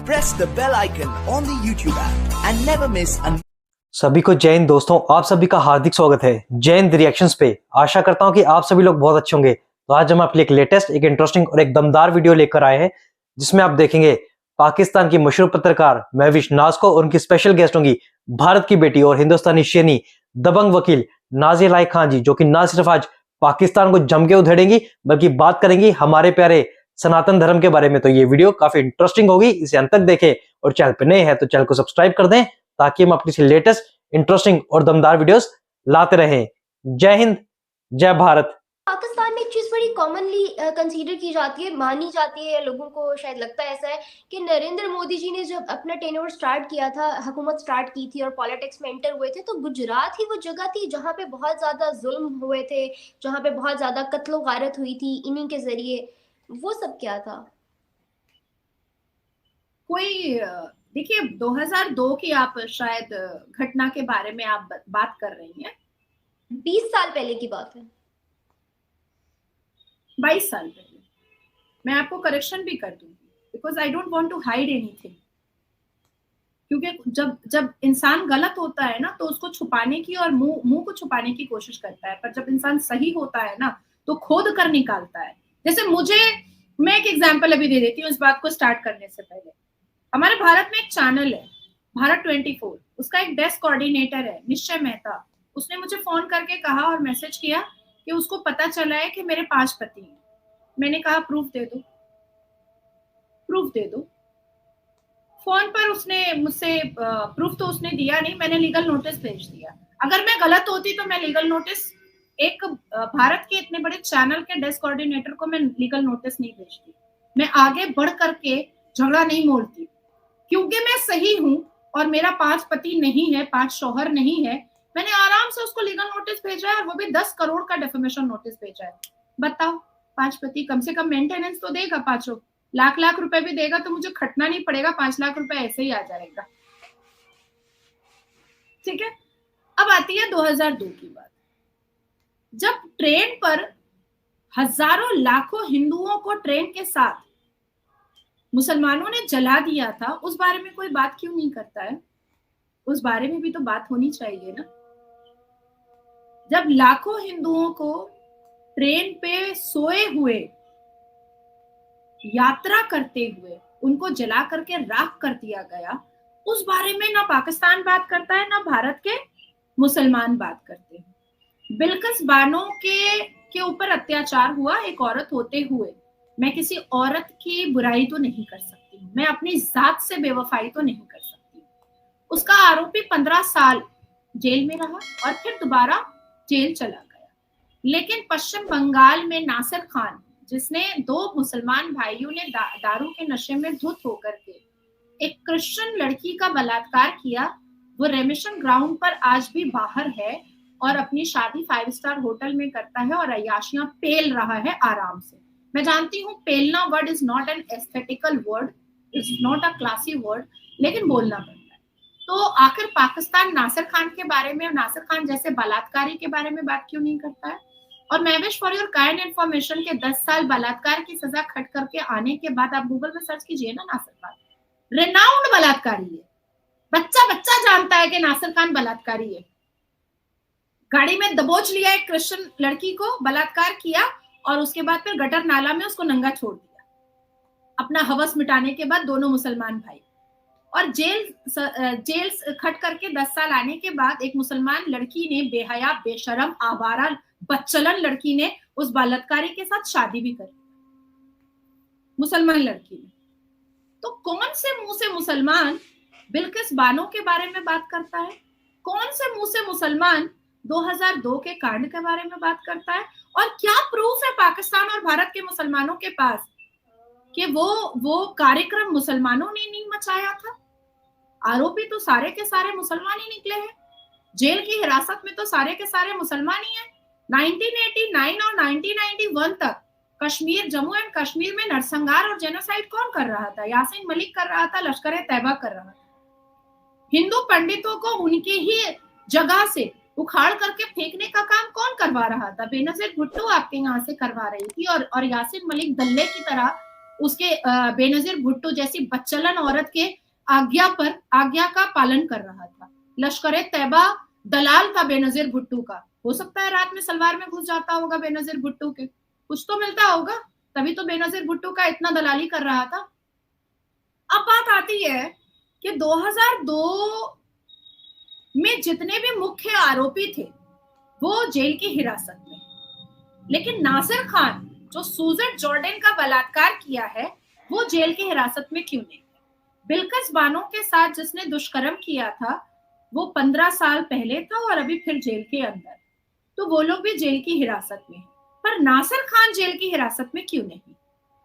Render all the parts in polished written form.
press the bell icon on the YouTube app and never miss an सभी को जय हिंद दोस्तों, आप सभी का हार्दिक स्वागत है जय हिंद रिएक्शंस पे। आशा करता हूं कि आप सभी लोग बहुत अच्छे होंगे। तो आज हम आपके लिए एक लेटेस्ट, एक इंटरेस्टिंग और एक दमदार वीडियो लेकर आए हैं, जिसमें आप देखेंगे पाकिस्तान की मशहूर पत्रकार महविश नाज को और उनकी स्पेशल गेस्ट होंगी भारत की बेटी और हिंदुस्तानी शेरनी दबंग वकील नाज़िया इलाही खान जी, जो कि ना सिर्फ आज पाकिस्तान को जम के उधेड़ेंगी बल्कि बात करेंगी हमारे प्यारे सनातन धर्म के बारे में। तो ये वीडियो काफी इंटरेस्टिंग होगी, इसे अंत तक देखें और चैनल पे नए हैं तो चैनल को सब्सक्राइब कर दें ताकि हम अपनी लेटेस्ट इंटरेस्टिंग और दमदार वीडियोस लाते रहें। जय हिंद, जय भारत। पाकिस्तान में एक चीज़ बड़ी कॉमनली कंसीडर की जाती है, मानी जाती है, लोगों को शायद लगता है ऐसा है कि नरेंद्र मोदी जी ने जब अपना टेन्योर स्टार्ट किया था, हुकूमत स्टार्ट की थी और पॉलिटिक्स में एंटर हुए थे, तो गुजरात ही वो जगह थी जहाँ पे बहुत ज़्यादा जुल्म हुए थे, जहाँ पे बहुत ज़्यादा कत्लो गारत हुई थी इन्हीं के ज़रिए। वो सब क्या था? कोई देखिए 2002 की आप शायद घटना के बारे में आप बात कर रही हैं। 20 साल पहले की बात है। 22 साल पहले। मैं आपको करेक्शन भी कर दूंगी because I don't want to hide anything, क्योंकि जब इंसान गलत होता है ना तो उसको छुपाने की और मुंह को छुपाने की कोशिश करता है, पर जब इंसान सही होता है ना तो खोद कर निकालता है। जैसे मैं एक एग्जांपल अभी दे देती हूँ इस बात को स्टार्ट करने से पहले। हमारे भारत में एक चैनल है भारत 24, उसका एक डेस्क कोऑर्डिनेटर है निश्चय मेहता। उसने मुझे फोन करके कहा और मैसेज किया कि उसको पता चला है कि मेरे 5 पति हैं। मैंने कहा प्रूफ दे दो। फोन पर उसने मुझसे प्रूफ तो उसने दिया नहीं, मैंने लीगल नोटिस भेज दिया। अगर मैं गलत होती तो मैं लीगल नोटिस एक भारत के इतने बड़े चैनल के डेस्क कोऑर्डिनेटर को मैं लीगल नोटिस नहीं भेजती। मैं आगे बढ़ करके झगड़ा नहीं मोड़ती, क्योंकि मैं सही हूं और मेरा 5 पति नहीं है, 5 शौहर नहीं है। मैंने आराम से उसको लीगल नोटिस भेजा है, वो भी 10 करोड़ का डेफेमेशन नोटिस भेजा है। बताओ, 5 पति कम से कम मेंटेनेंस तो देगा, 5 लाख रुपए भी देगा तो मुझे खटना नहीं पड़ेगा, 5 लाख रुपए ऐसे ही आ जाएगा। ठीक है। अब आती है 2002 की बात, जब ट्रेन पर हजारों लाखों हिंदुओं को ट्रेन के साथ मुसलमानों ने जला दिया था। उस बारे में कोई बात क्यों नहीं करता है? उस बारे में भी तो बात होनी चाहिए ना। जब लाखों हिंदुओं को ट्रेन पे सोए हुए यात्रा करते हुए उनको जला करके राख कर दिया गया, उस बारे में ना पाकिस्तान बात करता है ना भारत के मुसलमान बात करते हैं। बिल्किस बानो के ऊपर अत्याचार हुआ एक औरत होते हुए। मैं किसी औरत की बुराई तो नहीं कर सकती, मैं अपनी जात से बेवफाई तो नहीं कर सकती। उसका आरोपी 15 साल जेल में रहा और फिर दोबारा जेल चला गया। लेकिन पश्चिम बंगाल में नासिर खान, जिसने 2 मुसलमान भाइयों ने दारू के नशे में धुत होकर के एक क्रिश्चियन लड़की का बलात्कार किया, वो रेमिशन ग्राउंड पर आज भी बाहर है और अपनी शादी 5 स्टार होटल में करता है और अय्याशियां पेल रहा है आराम से। मैं जानती हूँ पेलना word is not an aesthetical word, is not a classy word, लेकिन बोलना पड़ता है। तो आखिर पाकिस्तान नासिर खान के बारे में, नासिर खान जैसे बलात्कारी के बारे में बात क्यों नहीं करता है? और Mahvish for your kind information के 10 साल बलात्कार की सजा खट करके आने के बाद आप गूगल में सर्च कीजिए ना, नासिर खान रेनाउंड बलात्कारी है। बच्चा जानता है कि नासिर खान बलात्कारी है। गाड़ी में दबोच लिया एक क्रिश्चियन लड़की को, बलात्कार किया और उसके बाद फिर गटर नाला में उसको नंगा छोड़ दिया अपना हवस मिटाने के बाद, दोनों मुसलमान भाई। और जेल खट करके 10 साल आने के बाद एक मुसलमान लड़की ने, बेहया बेशरम आवारा बच्चलन लड़की ने उस बलात्कारी के साथ शादी भी कर ली, मुसलमान लड़की ने। तो कौन से मुंह से मुसलमान बिल्किस बानो के बारे में बात करता है? कौन से मुंह से मुसलमान 2002 के कांड के बारे में बात करता है? और क्या प्रूफ है पाकिस्तान और भारत के मुसलमानों के पास कि वो कार्यक्रम मुसलमानों ने नहीं मचाया था? आरोपी तो सारे के सारे मुसलमान ही निकले हैं। जेल की हिरासत में तो सारे के सारे मुसलमान ही हैं। 1989 और 1991 तक कश्मीर, जम्मू एंड कश्मीर में नरसंहार और जेनोसाइड कौन कर रहा था? यासीन मलिक कर रहा था, लश्कर तैयबा कर रहा था। हिंदू पंडितों को उनकी ही जगह से उखाड़ करके फेंकने का काम कौन करवा रहा था? बेनजीर भुट्टो आपके यहाँ से करवा रही थी और यासीन मलिक दल्ले की तरह उसके बेनजीर भुट्टो जैसी बच्चलन औरत के आज्ञा का पालन कर रहा था। लश्कर तैयबा दलाल था बेनजीर भुट्टो का। हो सकता है रात में सलवार में घुस जाता होगा बेनजीर भुट्टो के, कुछ तो मिलता होगा, तभी तो बेनजीर भुट्टो का इतना दलाली कर रहा था। अब बात आती है कि 2002 में जितने भी मुख्य आरोपी थे वो जेल की हिरासत में, लेकिन नासिर खान जो सूजन जॉर्डन का बलात्कार किया है वो जेल की हिरासत में क्यों नहीं? बिल्किस बानो के साथ जिसने दुष्कर्म किया था वो 15 साल पहले था और अभी फिर जेल के अंदर, तो वो लोग भी जेल की हिरासत में हैं। पर नासिर खान जेल की हिरासत में क्यों नहीं?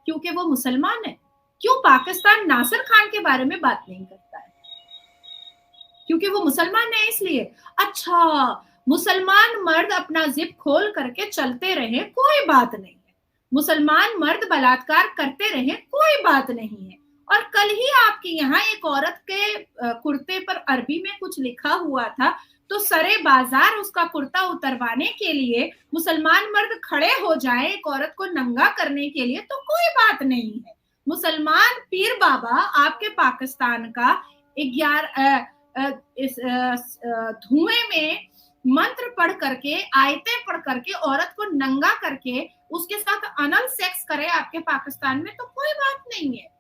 क्योंकि वो मुसलमान है। क्यों पाकिस्तान नासिर खान के बारे में बात नहीं करता है? क्योंकि वो मुसलमान है इसलिए। अच्छा, मुसलमान मर्द अपना जिप खोल करके चलते रहे कोई बात नहीं है, मुसलमान मर्द बलात्कार करते रहे कोई बात नहीं है। और कल ही आपके यहाँ एक औरत के कुर्ते पर अरबी में कुछ लिखा हुआ था, तो सरे बाजार उसका कुर्ता उतरवाने के लिए मुसलमान मर्द खड़े हो जाए एक औरत को नंगा करने के लिए, तो कोई बात नहीं है। मुसलमान पीर बाबा आपके पाकिस्तान का 11 इस धुएं में मंत्र पढ़ करके, आयतें पढ़ करके औरत को नंगा करके उसके साथ अनल सेक्स करे आपके पाकिस्तान में, तो कोई बात नहीं है।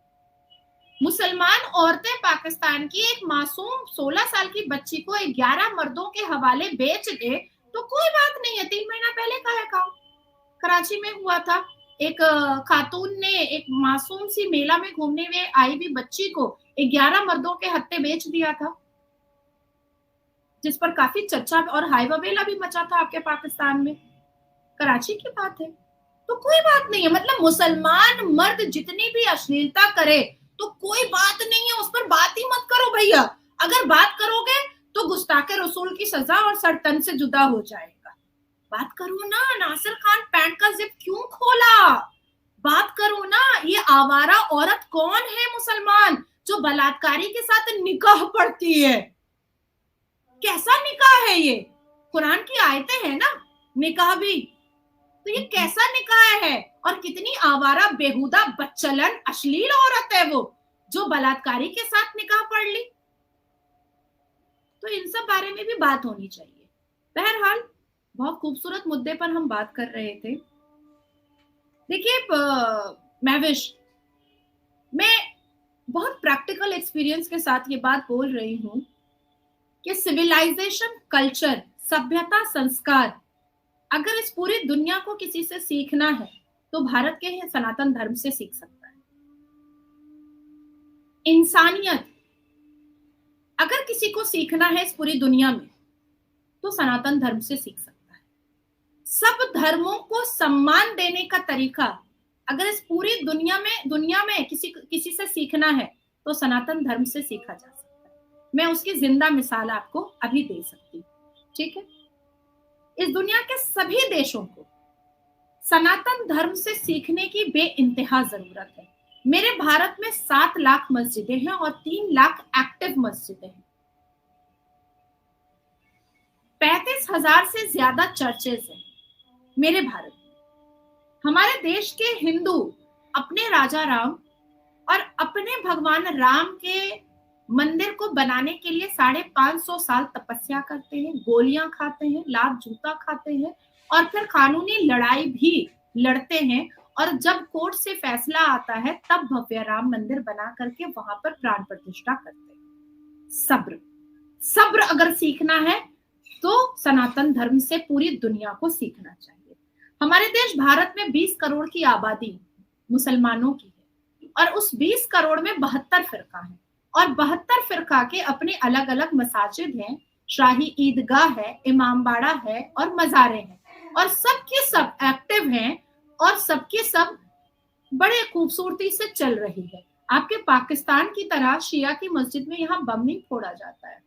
मुसलमान औरतें पाकिस्तान की एक मासूम 16 साल की बच्ची को 11 मर्दों के हवाले बेच दे तो कोई बात नहीं है। 3 महीना पहले का है काम, कराची में हुआ था। एक खातून ने एक मासूम सी मेला में घूमने में आई हुई बच्ची को 11 मर्दों के हत्थे बेच दिया था, जिस पर काफी चर्चा और हाई बबेला भी मचा था आपके पाकिस्तान में। कराची की बात है, तो कोई बात नहीं है। मतलब मुसलमान मर्द जितनी भी अश्लीलता करे तो कोई बात नहीं है, उस पर बात ही मत करो भैया। अगर बात करोगे तो गुस्ताखे रसूल की सजा और सर तन से जुदा हो जाएगा। बात करो ना, नासिर खान पैंट का जिप क्यों खोला? बात करो ना, ये आवारा औरत कौन है मुसलमान जो बलात्कारी के साथ निकाह पढ़ती है? कैसा निकाह है ये? कुरान की आयतें हैं ना, निकाह भी, तो ये कैसा निकाह है? और कितनी आवारा बेहुदा बच्चलन अश्लील औरत है वो जो बलात्कारी के साथ निकाह पढ़ ली। तो इन सब बारे में भी बात होनी चाहिए। बहरहाल बहुत खूबसूरत मुद्दे पर हम बात कर रहे थे। देखिए महविश, मैं बहुत प्रैक्टिकल एक्सपीरियंस के साथ ये बात बोल रही हूं कि सिविलाइजेशन, कल्चर, सभ्यता, संस्कार अगर इस पूरी दुनिया को किसी से सीखना है तो भारत के सनातन धर्म से सीख सकता है। इंसानियत अगर किसी को सीखना है इस पूरी दुनिया में तो सनातन धर्म से सीख सकता है। सब धर्मों को सम्मान देने का तरीका अगर इस पूरी दुनिया में किसी से सीखना है तो सनातन धर्म से सीखा जा सकता है। मैं उसकी जिंदा मिसाल आपको अभी दे सकती हूँ, ठीक है? इस दुनिया के सभी देशों को सनातन धर्म से सीखने की बेइंतहा जरूरत है। मेरे भारत में 7 लाख मस्जिदें हैं और 3 लाख एक्टिव मस्जिदें हैं। 35,000 से ज्यादा चर्चेज हैं मेरे भारत में। हमारे देश के हिंदू अपने राजा राम और अपने भगवान राम के मंदिर को बनाने के लिए 550 साल तपस्या करते हैं, गोलियां खाते हैं, लात जूता खाते हैं और फिर कानूनी लड़ाई भी लड़ते हैं। और जब कोर्ट से फैसला आता है तब भव्य राम मंदिर बना करके वहां पर प्राण प्रतिष्ठा करते हैं। सब्र अगर सीखना है तो सनातन धर्म से पूरी दुनिया को सीखना चाहिए। हमारे देश भारत में 20 करोड़ की आबादी मुसलमानों की है और उस 20 करोड़ में 72 फिरका है और 72 फिरका के अपने अलग अलग मसाजिद हैं, शाही ईदगाह है, इमामबाड़ा है और मज़ारे हैं और सबके सब एक्टिव हैं और सबके सब बड़े खूबसूरती से चल रही है। आपके पाकिस्तान की तरह शिया की मस्जिद में यहाँ बम नहीं फोड़ा जाता है।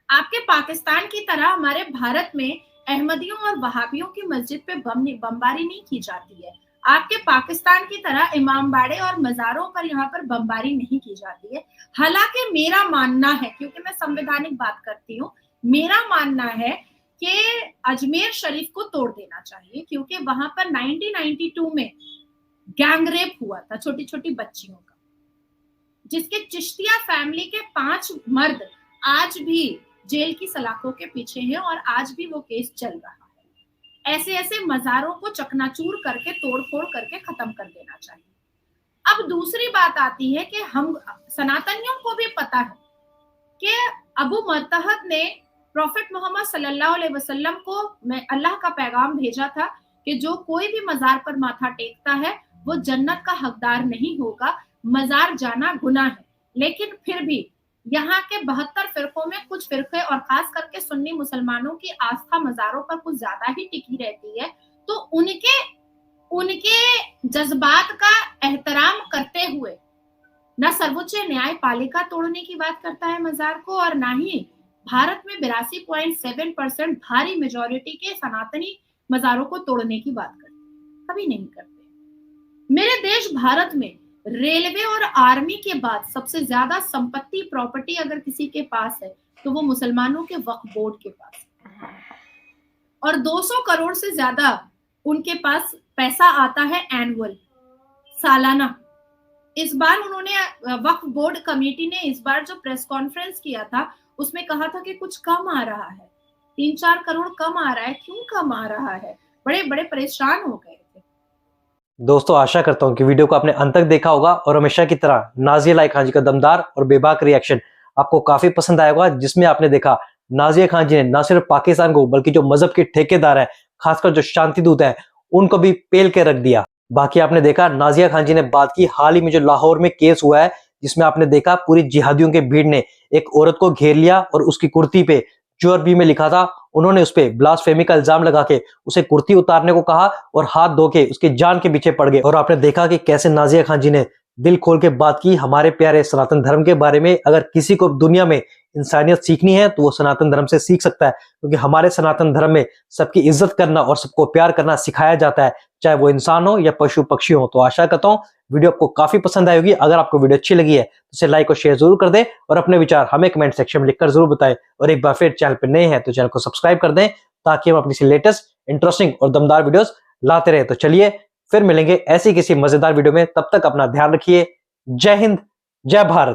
आपके पाकिस्तान की तरह हमारे भारत में अहमदियों और वहाबियों की मस्जिद पे बमबारी नहीं की जाती है। आपके पाकिस्तान की तरह इमामबाड़े और मज़ारों पर यहाँ पर बमबारी नहीं की जाती है। हालांकि मेरा मानना है, क्योंकि मैं संवैधानिक बात करती हूँ, मेरा मानना है कि अजमेर शरीफ को तोड़ देना चाहिए, क्योंकि वहां पर 1992 में गैंगरेप हुआ था छोटी छोटी बच्चियों का, जिसके चिश्तिया फैमिली के 5 मर्द आज भी जेल की सलाखों के पीछे हैं और आज भी वो केस चल रहा है। ऐसे ऐसे मजारों को चकनाचूर करके तोड़ फोड़ करके खत्म कर देना चाहिए। अब दूसरी बात आती है कि हम सनातनियों को भी पता है कि अबू मरतहत ने प्रॉफेट मोहम्मद सल्लल्लाहु अलैहि वसल्लम को अल्लाह का पैगाम भेजा था कि जो कोई भी मजार पर माथा टेकता है वो जन्नत का हकदार नहीं होगा, मजार जाना गुनाह है। लेकिन फिर भी यहाँ के 72 फिरकों में कुछ फिरके और खास करके सुन्नी मुसलमानों की आस्था मजारों पर कुछ ज्यादा ही टिकी रहती है, तो उनके जज्बात का एहतराम करते हुए न सर्वोच्च न्यायपालिका तोड़ने की बात करता है मजार को, और ना ही भारत में 82.7% भारी मेजोरिटी के सनातनी मजारों को तोड़ने की बात करते, कभी नहीं करते। मेरे देश भारत में रेलवे और आर्मी के बाद सबसे ज्यादा संपत्ति प्रॉपर्टी अगर किसी के पास है तो वो मुसलमानों के वक्फ बोर्ड के पास है, और 200 करोड़ से ज्यादा उनके पास पैसा आता है एनुअल, सालाना। इस बार उन्होंने वक्फ बोर्ड कमेटी ने इस बार जो प्रेस कॉन्फ्रेंस किया था उसमें कहा था कि कुछ कम आ रहा है, 3-4 करोड़ कम आ रहा है। क्यों कम आ रहा है? बड़े बड़े परेशान हो गए थे। दोस्तों आशा करता हूं कि वीडियो को आपने अंत तक देखा होगा और हमेशा की तरह नाज़िया इलाही खान जी का दमदार और बेबाक रिएक्शन आपको काफी पसंद आया होगा, जिसमें आपने देखा नाज़िया खान जी ने न सिर्फ पाकिस्तान को बल्कि जो मजहब के ठेकेदार है, खासकर जो शांति दूत है, उनको भी पेल के रख दिया। बाकी आपने देखा नाज़िया खान जी ने बात की हाल ही में जो लाहौर में केस हुआ है, जिसमें आपने देखा पूरी जिहादियों के भीड़ ने एक औरत को घेर लिया और उसकी कुर्ती पे जो अरबी में लिखा था उन्होंने उस पे ब्लास्फेमी का इल्जाम लगा के उसे कुर्ती उतारने को कहा और हाथ धो के उसकी जान के पीछे पड़ गए। और आपने देखा कि कैसे नाज़िया खान जी ने दिल खोल के बात की हमारे प्यारे सनातन धर्म के बारे में। अगर किसी को दुनिया में इंसानियत सीखनी है तो वो सनातन धर्म से सीख सकता है, क्योंकि हमारे सनातन धर्म में सबकी इज्जत करना और सबको प्यार करना सिखाया जाता है, चाहे वो इंसान हो या पशु पक्षी हो। तो आशा करता हूँ वीडियो आपको काफी पसंद आई होगी। अगर आपको वीडियो अच्छी लगी है तो इसे लाइक और शेयर जरूर कर दें और अपने विचार हमें कमेंट सेक्शन में लिखकर जरूर बताएं। और एक बार फिर चैनल पर नए हैं तो चैनल को सब्सक्राइब कर दें ताकि हम अपनी लेटेस्ट इंटरेस्टिंग और दमदार वीडियोस लाते रहे। तो चलिए फिर मिलेंगे ऐसी किसी मजेदार वीडियो में, तब तक अपना ध्यान रखिए। जय हिंद, जय भारत।